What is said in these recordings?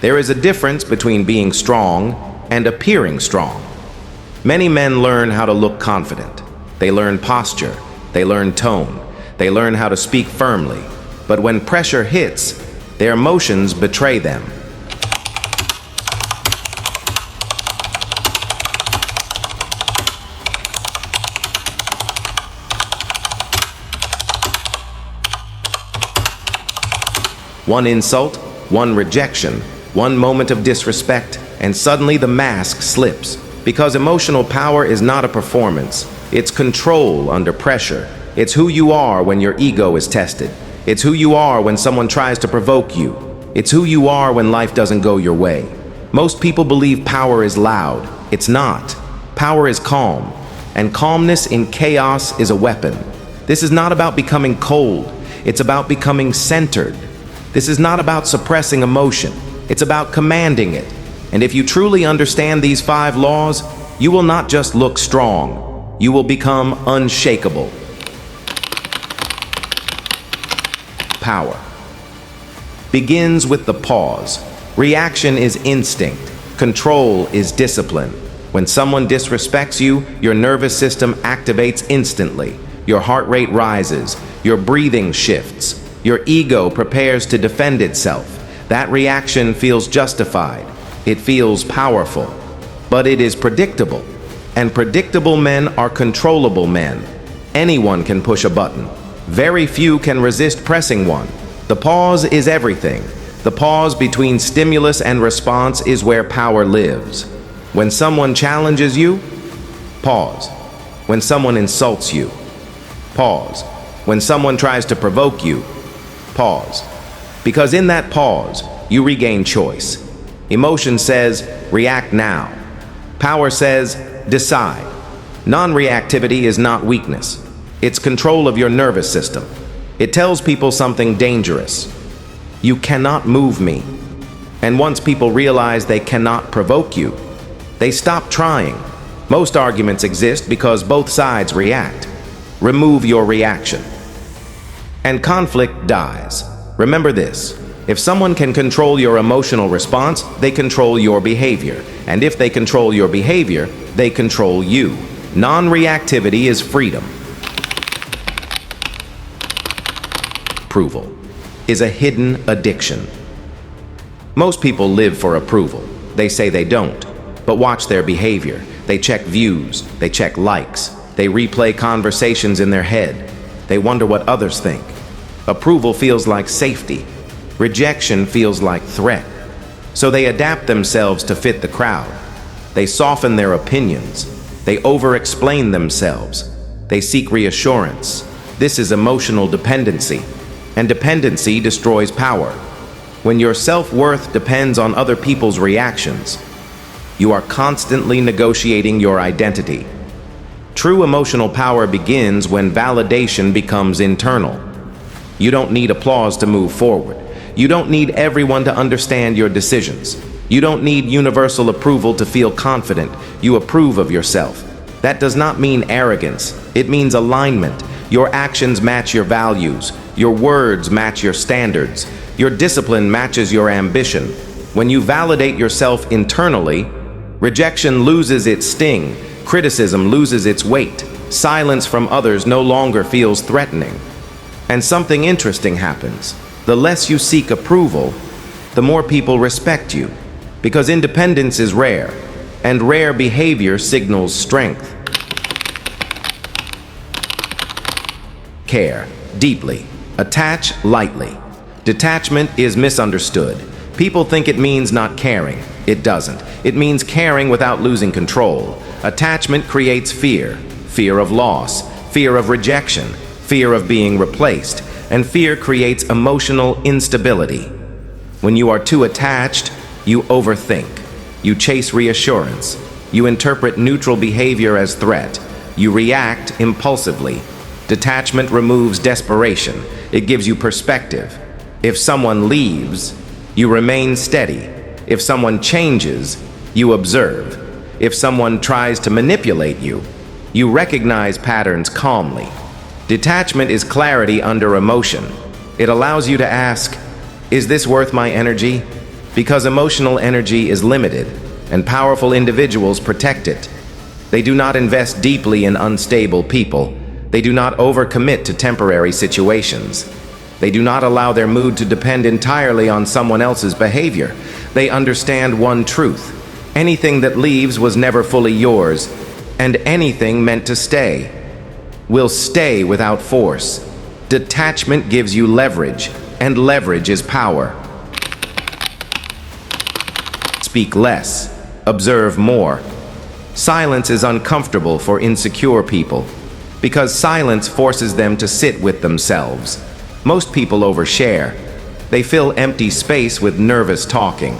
There is a difference between being strong and appearing strong. Many men learn how to look confident. They learn posture. They learn tone. They learn how to speak firmly. But when pressure hits, their emotions betray them. One insult, one rejection, one moment of disrespect, and suddenly the mask slips. Because emotional power is not a performance. It's control under pressure. It's who you are when your ego is tested. It's who you are when someone tries to provoke you. It's who you are when life doesn't go your way. Most people believe power is loud. It's not. Power is calm. And calmness in chaos is a weapon. This is not about becoming cold. It's about becoming centered. This is not about suppressing emotion. It's about commanding it. And if you truly understand these 5 laws, you will not just look strong. You will become unshakable. Power begins with the pause. Reaction is instinct. Control is discipline. When someone disrespects you, your nervous system activates instantly. Your heart rate rises. Your breathing shifts. Your ego prepares to defend itself. That reaction feels justified. It feels powerful. But it is predictable. And predictable men are controllable men. Anyone can push a button. Very few can resist pressing one. The pause is everything. The pause between stimulus and response is where power lives. When someone challenges you, pause. When someone insults you, pause. When someone tries to provoke you, pause. Because in that pause, you regain choice. Emotion says, react now. Power says, decide. Non-reactivity is not weakness. It's control of your nervous system. It tells people something dangerous. You cannot move me. And once people realize they cannot provoke you, they stop trying. Most arguments exist because both sides react. Remove your reaction, and conflict dies. Remember this. If someone can control your emotional response, they control your behavior. And if they control your behavior, they control you. Non-reactivity is freedom. Approval is a hidden addiction. Most people live for approval. They say they don't, but watch their behavior. They check views, they check likes, they replay conversations in their head. They wonder what others think. Approval feels like safety. Rejection feels like threat. So they adapt themselves to fit the crowd. They soften their opinions. They over-explain themselves. They seek reassurance. This is emotional dependency. And dependency destroys power. When your self-worth depends on other people's reactions, you are constantly negotiating your identity. True emotional power begins when validation becomes internal. You don't need applause to move forward. You don't need everyone to understand your decisions. You don't need universal approval to feel confident. You approve of yourself. That does not mean arrogance. It means alignment. Your actions match your values. Your words match your standards. Your discipline matches your ambition. When you validate yourself internally, rejection loses its sting. Criticism loses its weight. Silence from others no longer feels threatening. And something interesting happens. The less you seek approval, the more people respect you. Because independence is rare, and rare behavior signals strength. Care deeply. Attach lightly. Detachment is misunderstood. People think it means not caring. It doesn't. It means caring without losing control. Attachment creates fear. Fear of loss. Fear of rejection. Fear of being replaced. And fear creates emotional instability. When you are too attached, you overthink. You chase reassurance. You interpret neutral behavior as threat. You react impulsively. Detachment removes desperation. It gives you perspective. If someone leaves, you remain steady. If someone changes, you observe. If someone tries to manipulate you, you recognize patterns calmly. Detachment is clarity under emotion. It allows you to ask, is this worth my energy? Because emotional energy is limited, and powerful individuals protect it. They do not invest deeply in unstable people. They do not overcommit to temporary situations. They do not allow their mood to depend entirely on someone else's behavior. They understand one truth. Anything that leaves was never fully yours, and anything meant to stay will stay without force. Detachment gives you leverage, and leverage is power. Speak less. Observe more. Silence is uncomfortable for insecure people because silence forces them to sit with themselves. Most people overshare. They fill empty space with nervous talking.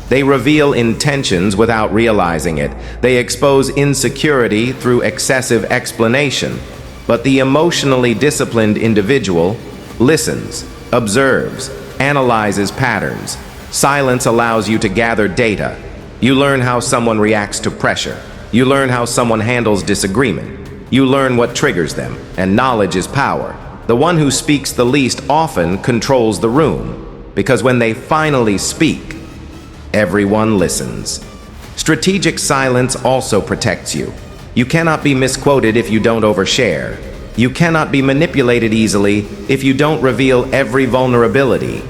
They reveal intentions without realizing it. They expose insecurity through excessive explanation. But the emotionally disciplined individual listens, observes, analyzes patterns. Silence allows you to gather data. You learn how someone reacts to pressure. You learn how someone handles disagreement. You learn what triggers them, and knowledge is power. The one who speaks the least often controls the room, because when they finally speak, everyone listens. Strategic silence also protects you. You cannot be misquoted if you don't overshare. You cannot be manipulated easily if you don't reveal every vulnerability.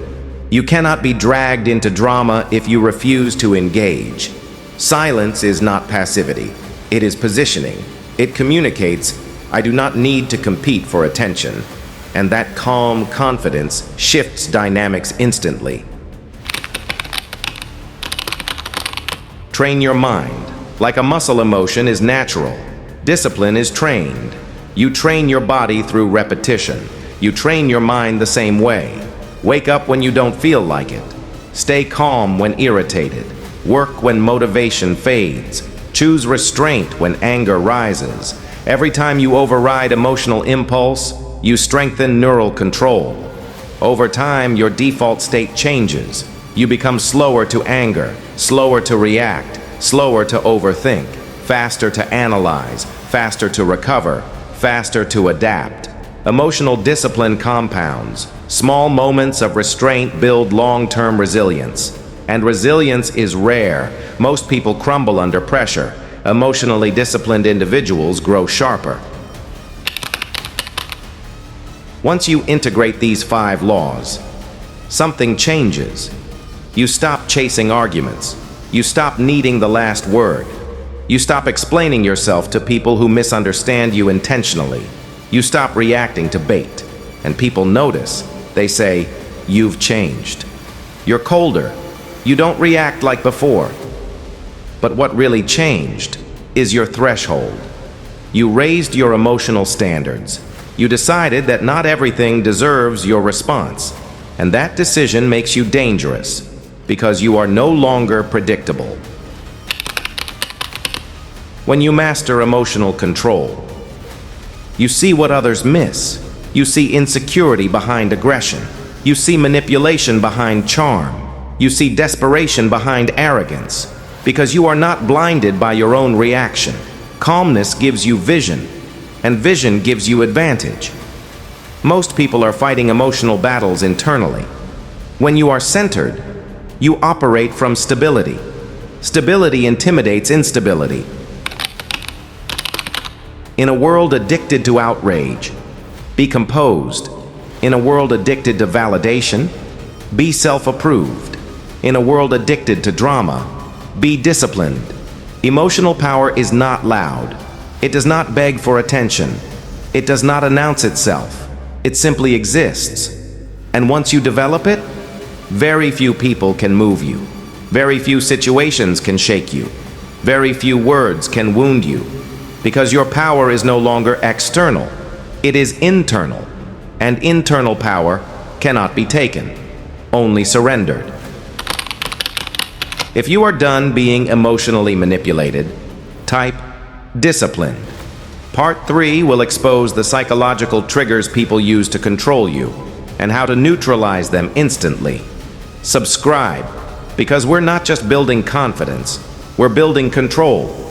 You cannot be dragged into drama if you refuse to engage. Silence is not passivity. It is positioning. It communicates, I do not need to compete for attention. And that calm confidence shifts dynamics instantly. Train your mind. Like a muscle, emotion is natural. Discipline is trained. You train your body through repetition. You train your mind the same way. Wake up when you don't feel like it. Stay calm when irritated. Work when motivation fades. Choose restraint when anger rises. Every time you override emotional impulse, you strengthen neural control. Over time, your default state changes. You become slower to anger, slower to react, slower to overthink, faster to analyze, faster to recover, faster to adapt. Emotional discipline compounds. Small moments of restraint build long-term resilience. And resilience is rare. Most people crumble under pressure. Emotionally disciplined individuals grow sharper. Once you integrate these 5 laws, something changes. You stop chasing arguments. You stop needing the last word. You stop explaining yourself to people who misunderstand you intentionally. You stop reacting to bait, and people notice. They say, you've changed. You're colder. You don't react like before. But what really changed is your threshold. You raised your emotional standards. You decided that not everything deserves your response, and that decision makes you dangerous because you are no longer predictable. When you master emotional control, you see what others miss. You see insecurity behind aggression. You see manipulation behind charm. You see desperation behind arrogance. Because you are not blinded by your own reaction. Calmness gives you vision, and vision gives you advantage. Most people are fighting emotional battles internally. When you are centered, you operate from stability. Stability intimidates instability. In a world addicted to outrage, be composed. In a world addicted to validation, be self-approved. In a world addicted to drama, be disciplined. Emotional power is not loud. It does not beg for attention. It does not announce itself. It simply exists. And once you develop it, very few people can move you. Very few situations can shake you. Very few words can wound you. Because your power is no longer external. It is internal. And internal power cannot be taken, only surrendered. If you are done being emotionally manipulated, type disciplined. Part 3 will expose the psychological triggers people use to control you and how to neutralize them instantly. Subscribe, because we're not just building confidence, we're building control.